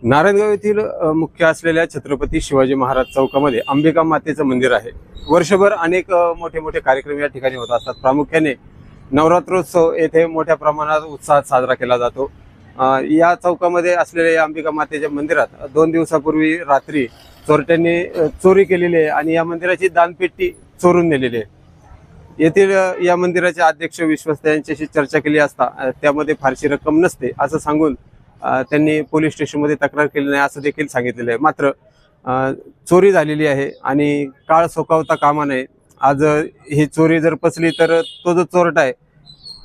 नारायणगाव येथील मुख्य असलेल्या छत्रपती शिवाजी महाराज चौकामध्ये अंबिका मातेचं मंदिर आहे। वर्षभर अनेक मोठे मोठे कार्यक्रम या ठिकाणी होत असतात। प्रामुख्याने नवरात्रोत्सव येथे मोठ्या प्रमाणात उत्साहात साजरा केला जातो। या चौकामध्ये असलेल्या या अंबिका मातेच्या मंदिरात 2 दिवसापूर्वी रात्री चोरट्यांनी चोरी केलेली आहे आणि या मंदिराची दानपेटी चोरून नेलेली आहे। येथील या मंदिराचे अध्यक्ष विश्वस्त यांच्याशी चर्चा केली असता त्यामध्ये फारशी रक्कम नसते असं सांगून त्यांनी पोलीस स्टेशनमध्ये तक्रार केली नाही असं देखील सांगितलेलं आहे। मात्र चोरी झालेली आहे आणि काळ सोकावता कामा नये। आज ही चोरी जर पचली तर तो जो चोरटा आहे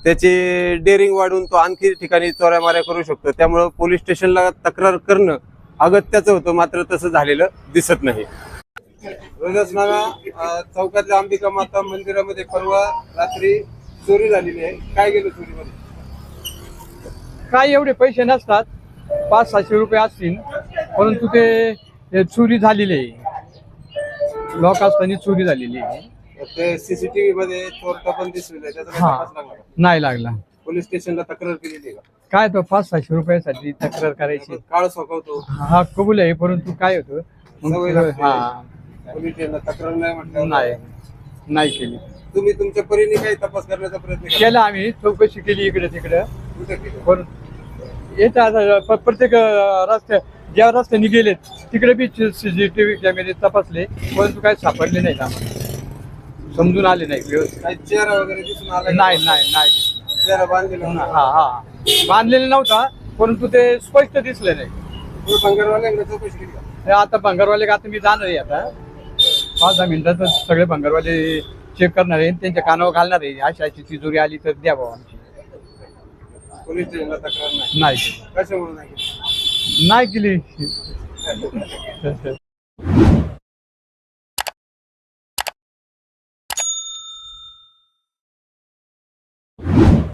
त्याची डेअरिंग वाढून तो आणखी ठिकाणी चोऱ्यामाऱ्या करू शकतो। त्यामुळे पोलीस स्टेशनला तक्रार करणं अगत्याचं होतं, मात्र तसं झालेलं दिसत नाही। चौकातल्या अंबिका माता मंदिरामध्ये परवा रात्री चोरी झालेली आहे। काय गेलं चोरीमध्ये? काय एवढे पैसे नसतात, 500-600 रुपये असतील, परंतु ते चोरी झालेली आहे। लॉक असताना चोरी झालेली आहे। ते सीसीटीव्ही मध्ये चोरटा पण दिसलेला आहे, त्याचा हा, तपास लागला? नाही लागला। पोलीस स्टेशनला तक्रार केलेली का? काय तो 500-600 रुपयासाठी तक्रार करायची? काळ सोकवतो हा कबूल आहे, परंतु काय होतं सवय लागते। हा पोलीस स्टेशनला तक्रार नाही म्हटलं नाही केली। तुम्ही तुमच्या परीने काही तपास करण्याचा प्रयत्न केला, आम्ही चौकशी केली इकडे तिकडे। कुठे केलं? पण येतात प्रत्येक रस्त्या ज्या रस्त्याने गेलेत तिकडे बी CCTV कॅमेरे तपासले, परंतु काही सापडले नाहीत, आम्हाला समजून आले नाही व्यवस्थित। काही चेहरा वगैरे दिसून आला? नाही चेहरा बांधलेला होता? हा बांधलेला नव्हता, परंतु ते स्पष्ट दिसले नाही। भंगारवाल्यांकडे चौकशी केली का? हे आता भंगारवाले का, आता मी जाणार आहे, आता 5-10 मिनिटात सगळे भंगारवाले चेक करणार आहे, त्यांच्या कानावर घालणार आहे, अशी तिजोरी आली तर द्या भाऊ आमची। पोलीस स्टेशनला तक्रार नाही कशामुळे नाही केली? केली।